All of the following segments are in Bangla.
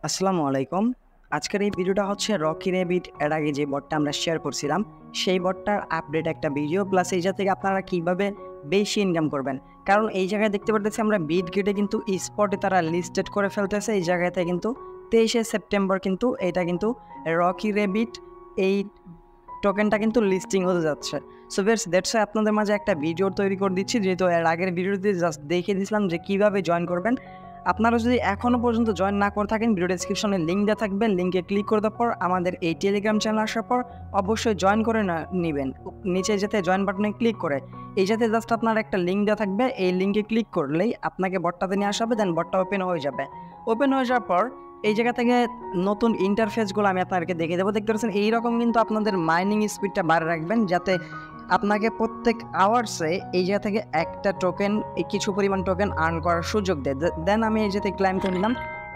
আসসালামু আলাইকুম। আজকের এই ভিডিওটা হচ্ছে রকি রেবিট এর আগে যে বটটা আমরা শেয়ার করছিলাম, সেই বটটার আপডেট একটা ভিডিও প্লাস এই থেকে আপনারা কিভাবে বেশি ইনকাম করবেন। কারণ এই জায়গায় দেখতে পারতেছি আমরা বিটগেটে কিন্তু স্পটে তারা লিস্টেড করে ফেলতেছে। এই জায়গাতে কিন্তু 23শে সেপ্টেম্বর কিন্তু এটা কিন্তু রকি রেবিট এই টোকেনটা কিন্তু লিস্টিং হতে যাচ্ছে। সো ভিউয়ার্স দ্যাটস ওয়াই আপনাদের মাঝে একটা ভিডিও তৈরি করে দিচ্ছি, যেহেতু এর আগের ভিডিওতে জাস্ট দেখিয়ে দিয়েছিলাম যে কীভাবে জয়েন করবেন। আপনারা যদি এখনও পর্যন্ত জয়েন না করে থাকেন, ভিডিও ডেসক্রিপশনে লিঙ্ক দেওয়া থাকবে, লিঙ্কে ক্লিক করে দেওয়ার পর আমাদের এই টেলিগ্রাম চ্যানেল আসার পর অবশ্যই জয়েন করে নেবেন। নিচে যেতে জয়েন বাটনে ক্লিক করে এই যাতে জাস্ট আপনার একটা লিঙ্ক দেওয়া থাকবে, এই লিঙ্কে ক্লিক করলেই আপনাকে বটটাতে নিয়ে আসা হবে। দেন বটটা ওপেন হয়ে যাবে। ওপেন হয়ে যাওয়ার পর এই জায়গা থেকে নতুন ইন্টারফেসগুলো আমি আপনাদেরকে দেখিয়ে দেবো। দেখতে পাচ্ছেন এইরকম কিন্তু আপনাদের মাইনিং স্পিডটা বাড়ে রাখবেন, যাতে আপনাকে প্রত্যেক আওয়ার্সে এই জায়গা থেকে একটা টোকেন কিছু পরিমাণ টোকেন আর্ন করার সুযোগ দেয়। দেন আমি এই জায়গাতে ক্লাইম করে নিলাম।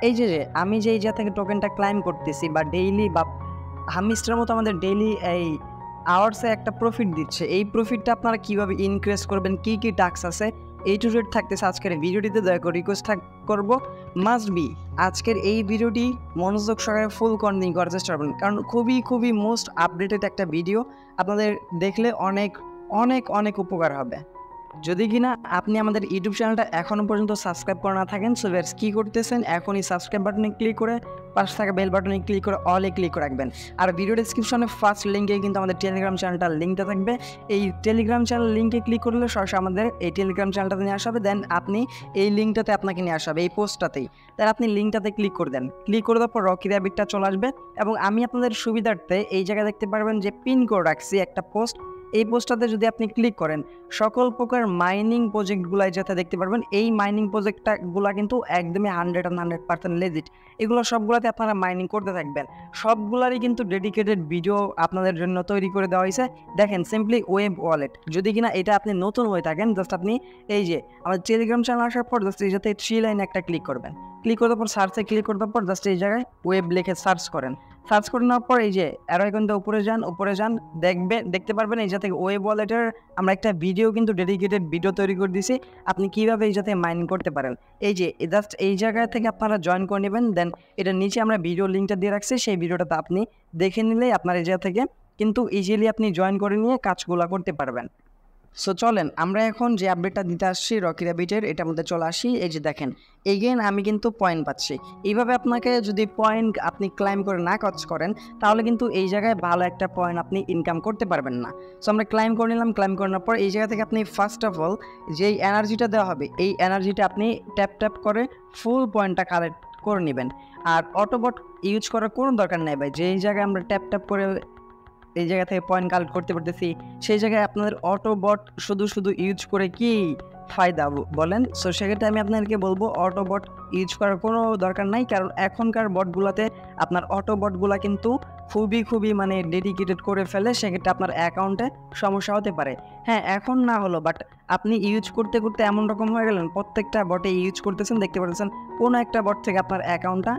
এই যে আমি যে এই জায়গা থেকে টোকেনটা ক্লাইম করতেছি বা ডেইলি বা হামিস্টার মতো আমাদের ডেইলি এই আওয়ার্সে একটা প্রফিট দিচ্ছে। এই প্রফিটটা আপনারা কীভাবে ইনক্রিজ করবেন, কী কী টাস্ক আছে, এই টু জেড থাকতেছে আজকের ভিডিওটিতে। দয়া করে রিকোয়েস্ট করব মাস্ট বি আজকের এই ভিডিওটি মনোযোগ সহকারে ফুল কন্টিনিউ করার চেষ্টা করবেন, কারণ খুবই মোস্ট আপডেটেড একটা ভিডিও। আপনাদের দেখলে অনেক অনেক অনেক উপকার হবে। যদি কিনা আপনি আমাদের ইউটিউব চ্যানেলটা এখনও পর্যন্ত সাবস্ক্রাইব করে না থাকেন, সো ভিউয়ার্স কী করতেছেন, এখনই সাবস্ক্রাইব বাটনে ক্লিক করে পাশে থাকা বেল বাটনে ক্লিক করে অলে ক্লিক করে রাখবেন। আর ভিডিও ডেসক্রিপশনে ফার্স্ট লিঙ্কে কিন্তু আমাদের টেলিগ্রাম চ্যানেলটার লিঙ্কটা থাকবে। এই টেলিগ্রাম চ্যানেল লিঙ্কে ক্লিক করলে সরাসরি আমাদের এই টেলিগ্রাম চ্যানেলটাতে নিয়ে আসা হবে। দেন আপনি এই লিঙ্কটাতে আপনাকে নিয়ে আসা হবে, এই পোস্টটাতেই। তাই আপনি লিঙ্কটাতে ক্লিক করে দেন। ক্লিক করে দেওয়ার পর রকি র্যাবিটটা চলে আসবে এবং আমি আপনাদের সুবিধার্থে এই জায়গায় দেখতে পারবেন যে পিন করে রাখছি একটা পোস্ট। এই পোস্টটাতে যদি আপনি ক্লিক করেন সকল প্রকার মাইনিং প্রজেক্টগুলাই যাতে দেখতে পারবেন। এই মাইনিং প্রজেক্টগুলো কিন্তু একদমই 100% লেজিট। এগুলো সবগুলোতে আপনারা মাইনিং করতে থাকবেন। সবগুলারই কিন্তু ডেডিকেটেড ভিডিও আপনাদের জন্য তৈরি করে দেওয়া হয়েছে। দেখেন সিম্পলি ওয়েব ওয়ালেট, যদি কিনা এটা আপনি নতুন হয়ে থাকেন, জাস্ট আপনি এই যে আমাদের টেলিগ্রাম চ্যানেল আসার পর জাস্ট এই যাতে 3 লাইন একটা ক্লিক করবেন। ক্লিক করার পর সার্চে ক্লিক করার পর জাস্ট এই জায়গায় ওয়েব লিখে সার্চ করেন। সার্চ করে নেওয়ার পর এই যে অ্যারো আইকনটা উপরে যান, দেখতে পারবেন এই যাতে ওয়েব ওয়ালেটের আমরা একটা ভিডিও কিন্তু ডেডিকেটেড ভিডিও তৈরি করে দিয়েছি, আপনি কীভাবে এই যাতে মাইনিং করতে পারেন। এই যে জাস্ট এই জায়গা থেকে আপনারা জয়েন করে নেবেন। দেন এটার নিচে আমরা ভিডিও লিঙ্কটা দিয়ে রাখছি, সেই ভিডিওটাতে আপনি দেখে নিলেই আপনার এই জায়গা থেকে কিন্তু ইজিলি আপনি জয়েন করে নিয়ে কাজগুলো করতে পারবেন। সো চলেন আমরা এখন যে আপডেটটা দিতে আসছি রকি র্যাবিটের, এটার মধ্যে চলে আসি। এই যে দেখেন এগেন আমি কিন্তু পয়েন্ট পাচ্ছি। এইভাবে আপনাকে যদি পয়েন্ট আপনি ক্লাইম করে না কাজ করেন, তাহলে কিন্তু এই জায়গায় ভালো একটা পয়েন্ট আপনি ইনকাম করতে পারবেন না। সো আমরা ক্লাইম করে নিলাম। ক্লাইম করার পর এই জায়গা থেকে আপনি ফার্স্ট অফ অল যেই এনার্জিটা দেওয়া হবে, এই এনার্জিটা আপনি ট্যাপ করে ফুল পয়েন্টটা কালেক্ট করে নেবেন। আর অটোবট ইউজ করার কোনো দরকার নেই ভাই। যেই জায়গায় আমরা ট্যাপ করে এই জায়গা থেকে পয়েন্ট কালেক্ট করতে পারতেছি, সেই জায়গায় আপনাদের অটোবট শুধু ইউজ করে কি ফায়দা বলেন? সো সেক্ষেত্রে আমি আপনাদেরকে বলবো অটোবট ইউজ করার কোনো দরকার নাই, কারণ এখনকার বটগুলোতে আপনার অটোবটগুলো কিন্তু খুবই মানে ডেডিকেটেড করে ফেলে। সেক্ষেত্রে আপনার অ্যাকাউন্টে সমস্যা হতে পারে। হ্যাঁ, এখন না হলো, বাট আপনি ইউজ করতে এমন রকম হয়ে গেলেন প্রত্যেকটা বটে ইউজ করতেছেন, দেখতে পাচ্ছেন কোনো একটা বট থেকে আপনার অ্যাকাউন্টটা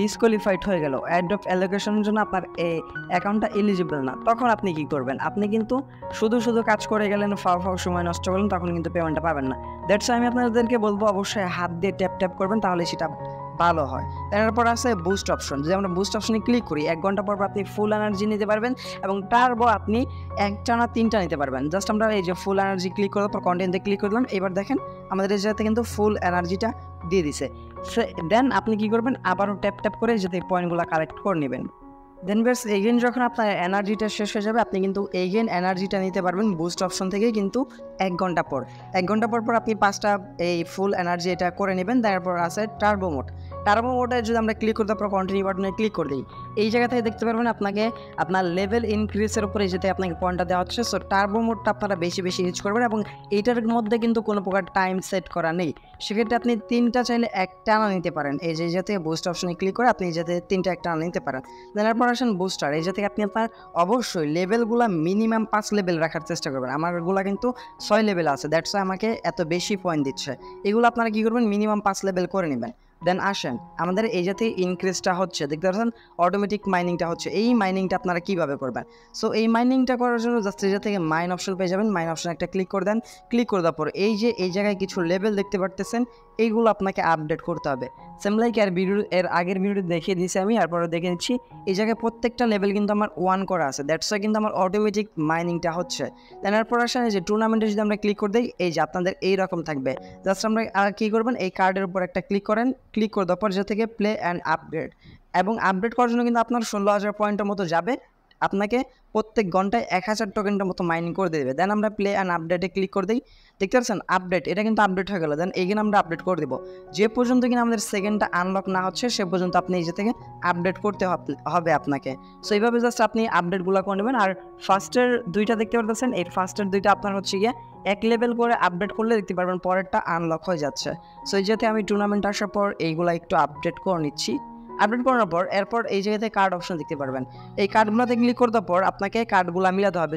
ডিসকোয়ালিফাইড হয়ে গেল, অ্যাড অফ অ্যালোকেশনের জন্য আপনার এই অ্যাকাউন্টটা এলিজিবল না। তখন আপনি কি করবেন? আপনি কিন্তু শুধু কাজ করে গেলেন, ফাও সময় নষ্ট করলেন, তখন কিন্তু পেমেন্টটা পাবেন না। দ্যাটস আমি আপনাদেরকে বলবো অবশ্যই হাত দিয়ে ট্যাপ করবেন, তাহলে সেটা ভালো হয়। তারপর আছে বুস্ট অপশন। যদি আমরা বুস্ট অপশনে ক্লিক করি 1 ঘন্টা পর আপনি ফুল এনার্জি নিতে পারবেন এবং টার্বো আপনি 1টা না 3টা নিতে পারবেন। জাস্ট আমরা এই যে ফুল এনার্জি ক্লিক করার পর কন্টেন্টে ক্লিক করলাম। এবার দেখেন আমাদের এই জায়গাতে কিন্তু ফুল এনার্জিটা দিয়ে দিছে। দেন আপনি কি করবেন? আবারও ট্যাপ করে যাতে পয়েন্টগুলো কালেক্ট করে নেবেন। দেন বেশ এগেন যখন আপনার এনার্জিটা শেষ হয়ে যাবে, আপনি কিন্তু এগেন এনার্জিটা নিতে পারবেন বুস্ট অপশন থেকে, কিন্তু 1 ঘন্টা পর। 1 ঘন্টা পর আপনি 5টা এই ফুল এনার্জি এটা করে নেবেন। তারপর আছে টার্বো মোড। টার্বো মোডে যদি আমরা ক্লিক করতে পারবো কন্টিনিউ বাটনে ক্লিক করে দিই, এই জায়গা থেকে দেখতে পারবেন আপনাকে আপনার লেভেল ইনক্রিজের উপরে যেতে আপনাকে পয়েন্টটা দেওয়া হচ্ছে। সো টার্বো মোডটা আপনারা বেশি ইউজ করবেন এবং এইটার মধ্যে কিন্তু কোনো প্রকার টাইম সেট করা নেই। সেক্ষেত্রে আপনি 3টা চাইলে একটানা নিতে পারেন। এই যে যাতে বুস্ট অপশনে ক্লিক করে আপনি যাতে 3টা একটানা নিতে পারেন। দেন এরপর আসেন বুস্টার। এই জায়গা থেকে আপনি আপনার অবশ্যই লেভেলগুলো মিনিমাম 5 লেভেল রাখার চেষ্টা করবেন। আমারগুলো কিন্তু 6 লেভেল আছে, দ্যাটস আমাকে এত বেশি পয়েন্ট দিচ্ছে। এগুলো আপনারা কী করবেন? মিনিমাম 5 লেভেল করে নেবেন। দেন আসেন আমাদের এই যাতে ইনক্রিজটা হচ্ছে, দেখতে পাচ্ছেন অটোমেটিক মাইনিংটা হচ্ছে। এই মাইনিংটা আপনারা কীভাবে করবেন? সো এই মাইনিংটা করার জন্য জাস্ট এই থেকে মাইন অপশন পেয়ে যাবেন। মাইন অপশন একটা ক্লিক করে দেন। ক্লিক করে দেওয়ার পর এই যে এই জায়গায় কিছু লেভেল দেখতে পারতেছেন, এইগুলো আপনাকে আপডেট করতে হবে। সেম লাইক এর আগের ভিডিও দেখিয়ে দিয়েছি আমি, এরপরে দেখে নিচ্ছি। এই জায়গায় প্রত্যেকটা লেভেল কিন্তু আমার 1 করা আছে, দ্যাটস ওয়াই কিন্তু আমার অটোমেটিক মাইনিংটা হচ্ছে। দেন এরপর আসেন এই যে টুর্নামেন্টে যদি আমরা ক্লিক করে দিই, এই যে আপনাদের এইরকম থাকবে। জাস্ট আমরা কী করবেন, এই কার্ডের উপর একটা ক্লিক করেন। ক্লিক করে দেওয়ার পর যে থেকে প্লে অ্যান্ড আপগ্রেড, এবং আপডেট করার জন্য কিন্তু আপনার 16,000 পয়েন্টের মতো যাবে। আপনাকে প্রত্যেক ঘন্টায় 1000 টোকেনটার মতো মাইনিং করে দেবে। দেন আমরা প্লে অ্যান্ড আপডেটে ক্লিক করে দিই, দেখতে পাচ্ছেন আপডেট, এটা কিন্তু আপডেট হয়ে গেল। দেন এইখানে আমরা আপডেট করে দেবো। যে পর্যন্ত কিনা আমাদের সেকেন্ডটা আনলক না হচ্ছে সে পর্যন্ত আপনি এই যে থেকে আপডেট করতে হবে আপনাকে। সো এইভাবে জাস্ট আপনি আপডেটগুলো করে নেবেন। আর ফার্স্টের দুইটা দেখতে পাচ্ছেন, এই ফার্স্টের দুইটা আপনার হচ্ছে গিয়ে এক লেভেল করে আপডেট করলে দেখতে পারবেন পরেরটা আনলক হয়ে যাচ্ছে। সো এই যাতে আমি টুর্নামেন্ট আসার পর এইগুলো একটু আপডেট করে নিচ্ছি। আপডেট করার পর এরপর এই জায়গাতে কার্ড অপশন দেখতে পারবেন। এই কার্ডগুলোতে ক্লিক করার পর আপনাকে কার্ডগুলো মিলাতে হবে।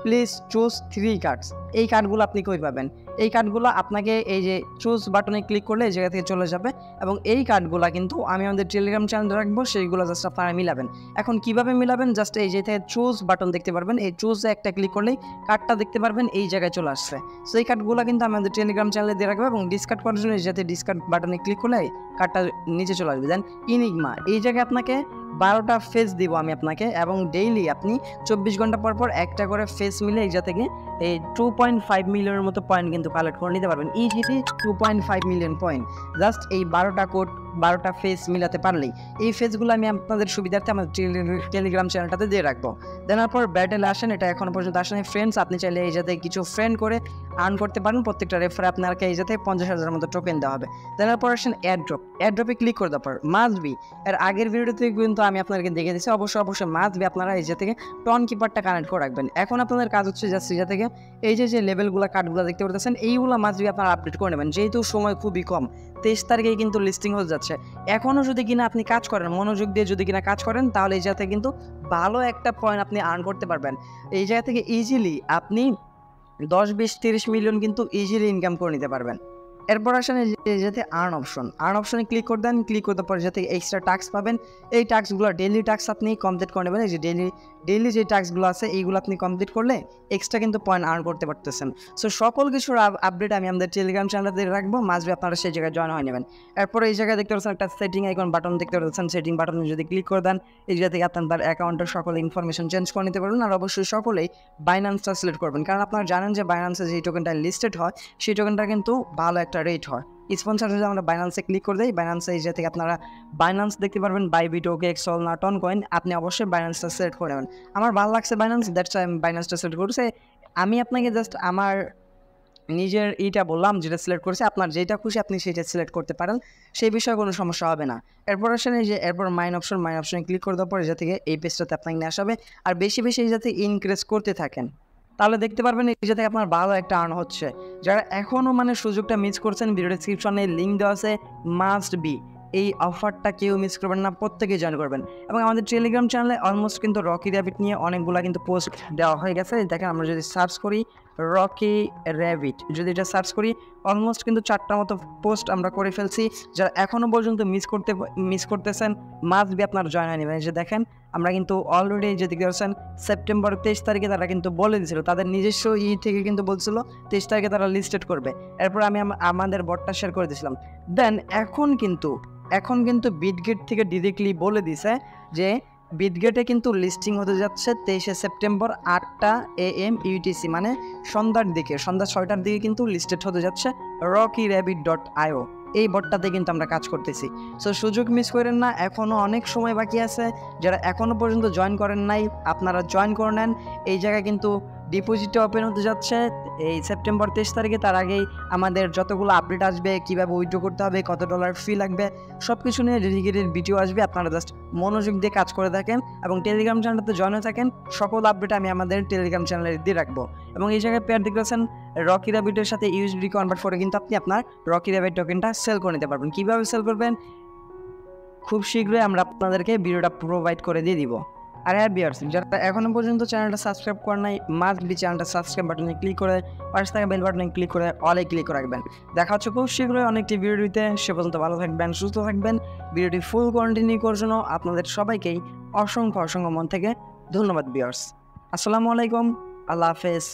Please choose 3 cards. এই কার্ডগুলো আপনি কই পাবেন? এই কার্ডগুলো আপনাকে এই যে চুজ বাটনে ক্লিক করলে এই জায়গা থেকে চলে যাবে, এবং এই কার্ডগুলো কিন্তু আমি আমাদের টেলিগ্রাম চ্যানেলে রাখবো, সেইগুলো জাস্ট আপনারা মিলাবেন। এখন কিভাবে মিলাবেন? জাস্ট এই যে চুজ বাটন দেখতে পারবেন, এই চুজে একটা ক্লিক করলেই কার্ডটা দেখতে পারবেন এই জায়গায় চলে আসছে। সো এই কার্ডগুলো কিন্তু আমাদের টেলিগ্রাম চ্যানেলে দিয়ে রাখবো, এবং ডিসকার্ড করার জন্য যাতে ডিসকার্ড বাটনে ক্লিক করলে কার্ডটা নিচে চলে আসবে। দেন ইনিগমা, এই জায়গায় আপনাকে 12টা ফেস দিব আমি আপনাকে, এবং ডেইলি আপনি 24 ঘন্টা পর পর একটা করে ফেস মিলে এই থেকে এই 2.5 মিলিয়নের মতো পয়েন্ট কিন্তু কালেক্ট করে নিতে পারবেন। ইজিলি 2.5 মিলিয়ন পয়েন্ট জাস্ট এই 12টা কোড 12টা ফেস মিলাতে পারলেই। এই ফেসগুলো আমি আপনাদের সুবিধার্থে আমার টেলিগ্রাম চ্যানেলটাতে দিয়ে রাখবো। দেন পর ব্যাটেল আসেন, এটা এখনো পর্যন্ত আসেনি ফ্রেন্ডস। আপনি চাইলে এই যাতে কিছু ফ্রেন্ড করে আর্ন করতে পারেন, প্রত্যেকটা রেফারে আপনাকে এই যাতে 50,000 মতো টোকেন দেওয়া হবে। দেন পর আসেন এয়ারড্রপে ক্লিক করে দেওয়ার পর মাস্ট বি, এর আগের ভিডিওতে কিন্তু আমি আপনাদেরকে দেখে দিচ্ছি, অবশ্যই মাস্ট বি আপনারা এই থেকে টন কিপারটা কানেক্ট করে রাখবেন। এখন আপনাদের কাজ হচ্ছে জাস্ট এই থেকে এই যে লেভেলগুলো কার্ডগুলো দেখতে পাচ্ছেন, এইগুলো মাস্ট বি আপনারা আপডেট করে নেবেন, যেহেতু সময় খুবই কম। 23 তারিখেই কিন্তু লিস্টিং হয়ে যাচ্ছে। এখনও যদি কিনা আপনি কাজ করেন, মনোযোগ দিয়ে যদি কিনা কাজ করেন, তাহলে এই জায়গা থেকে কিন্তু ভালো একটা পয়েন্ট আপনি আর্ন করতে পারবেন। এই জায়গা থেকে ইজিলি আপনি 10, 20, 30 মিলিয়ন কিন্তু ইজিলি ইনকাম করে নিতে পারবেন। এরপর আসেন যাতে আর্ন অপশনে ক্লিক করে দেন। ক্লিক করতে পরে যাতে এক্সট্রা টাস্ক পাবেন। এই টাস্কগুলো ডেইলি টাস্ক আপনি কমপ্লিট করে নেবেন। এই যে ডেইলি যে টাস্কগুলো আছে এইগুলো আপনি কমপ্লিট করলে এক্সট্রা কিন্তু পয়েন্ট আর্ন করতে পারতেছেন। সো সকল কিছুর আপডেট আমি আমাদের টেলিগ্রাম চ্যানেলে রাখবো, মাঝবে আপনারা সেই জায়গায় জয়েন হয়ে নেবেন। এরপর এই জায়গায় দেখতে পাচ্ছেন একটা সেটিং আইকন বাটন দেখতে পাচ্ছেন, সেটিং বাটনে যদি ক্লিক করে দেন এই জায়গা থেকে আপনার অ্যাকাউন্টের সকল ইনফরমেশন চেঞ্জ করে নিতে পারবেন। আর অবশ্যই সকলেই বাইন্যান্সটা সিলেক্ট করবেন, কারণ আপনারা জানেন যে বাইন্যান্সে যে টোকেনটা লিস্টেড হয় সেই টোকেনটা কিন্তু ভালো একটা রেট হয়। স্পন্সর যদি আমরা বাইন্যান্সে ক্লিক করে দিই, বাইন্যান্সে এই থেকে আপনারা বাইন্যান্স দেখতে পারবেন, বাইবিট, ওকেএক্স, সলনা, টন কয়েন। আপনি অবশ্যই বাইন্যান্সটা সিলেক্ট করে নেবেন। আমার ভালো লাগছে বাইন্যান্স, দ্যাটস আমি বাইন্যান্সটা সিলেক্ট করছি। আমি আপনাকে জাস্ট আমার নিজের এইটা বললাম যেটা সিলেক্ট করেছে, আপনার যেটা খুশি আপনি সেটা সিলেক্ট করতে পারেন, সেই বিষয়ে কোনো সমস্যা হবে না। এরপর আসেন এই যে এরপর মাইন অপশনে ক্লিক করে দেওয়ার পর এই থেকে এই পেজটাতে আপনাকে নিয়ে আসবে। আর বেশি এই যাতে ইনক্রিজ করতে থাকেন, তাহলে দেখতে পারবেন এই যাতে আপনার ভালো একটা আর্ন হচ্ছে। যারা এখনও সুযোগটা মিস করছেন, ভিডিও ডিসক্রিপশনে লিঙ্ক দেওয়া আছে, মাস্ট বি এই অফারটা কেউ মিস করবেন না, প্রত্যেকেই জয়েন করবেন। এবং আমাদের টেলিগ্রাম চ্যানেলে অলমোস্ট কিন্তু রকি র্যাবিট নিয়ে অনেকগুলো কিন্তু পোস্ট দেওয়া হয়ে গেছে। দেখেন আমরা যদি সার্চ করি রকি র্যাবিট, যদি এটা সার্চ করি অলমোস্ট কিন্তু 4টার মতো পোস্ট আমরা করে ফেলছি। যারা এখনও পর্যন্ত মিস করতেছেন, মাস্ট বি আপনার জয়েন হয়ে নেবেন। যে দেখেন আমরা কিন্তু অলরেডি যে দেখতে পাচ্ছেন সেপ্টেম্বর 23 তারিখে তারা কিন্তু বলে দিয়েছিল, তাদের নিজস্ব থেকে কিন্তু বলছিল 23 তারিখে তারা লিস্টেড করবে। এরপর আমি আমাদের বটটা শেয়ার করে দিয়েছিলাম। দেন এখন কিন্তু বিটগেট থেকে ডিরেক্টলি বলে দিছে যে বিটগেটে কিন্তু লিস্টিং হতে যাচ্ছে 23শে সেপ্টেম্বর 8টা AM UTC, মানে সন্ধ্যা 6টার দিকে কিন্তু লিস্টেড হতে যাচ্ছে rockyrabbit.io। এই বটটাতে কিন্তু আমরা কাজ করতেছি। সো সুযোগ মিস করেন না, এখনও অনেক সময় বাকি আছে। যারা এখনও পর্যন্ত জয়েন করেন নাই আপনারা জয়েন করে নেন। এই জায়গায় কিন্তু ডিপোজিটে ওপেন হতে যাচ্ছে এই সেপ্টেম্বর 23 তারিখে। তার আগেই আমাদের যতগুলো আপডেট আসবে, কীভাবে উইথড্র করতে হবে, কত ডলার ফি লাগবে, সব কিছু নিয়ে ডেডিকেটেড ভিডিও আসবে। আপনারা জাস্ট মনোযোগ দিয়ে কাজ করে থাকেন এবং টেলিগ্রাম চ্যানেলটাতে জয়েন হয়ে থাকেন। সকল আপডেট আমি আমাদের টেলিগ্রাম চ্যানেলে দিয়ে রাখবো। এবং এই জায়গায় পেয়ার দেখতেছেন রকি র্যাবিটের সাথে ইউএসডি কনভার্ট করে কিন্তু আপনি আপনার রকি র্যাবিট টোকেনটা সেল করে নিতে পারবেন। কীভাবে সেল করবেন খুব শীঘ্রই আমরা আপনাদেরকে ভিডিওটা প্রোভাইড করে দিয়ে দিব। আর হ্যাঁ ভিউয়ার্স, যারা এখনো পর্যন্ত চ্যানেলটা সাবস্ক্রাইব করেন নাই, মাস্ট বি চ্যানেলটা সাবস্ক্রাইব বাটনে ক্লিক করে পাশে থাকা বেল বাটনে ক্লিক করে অলে ক্লিক করে রাখবেন। দেখা হচ্ছে খুব শীঘ্রই অনেকটি ভিডিওতে। সে পর্যন্ত ভালো থাকবেন, সুস্থ থাকবেন। ভিডিওটি ফুল কন্টিনিউ করার জন্য আপনাদের সবাইকেই অসংখ্য মন থেকে ধন্যবাদ ভিউয়ার্স। আসসালামু আলাইকুম, আল্লাহ হাফেজ।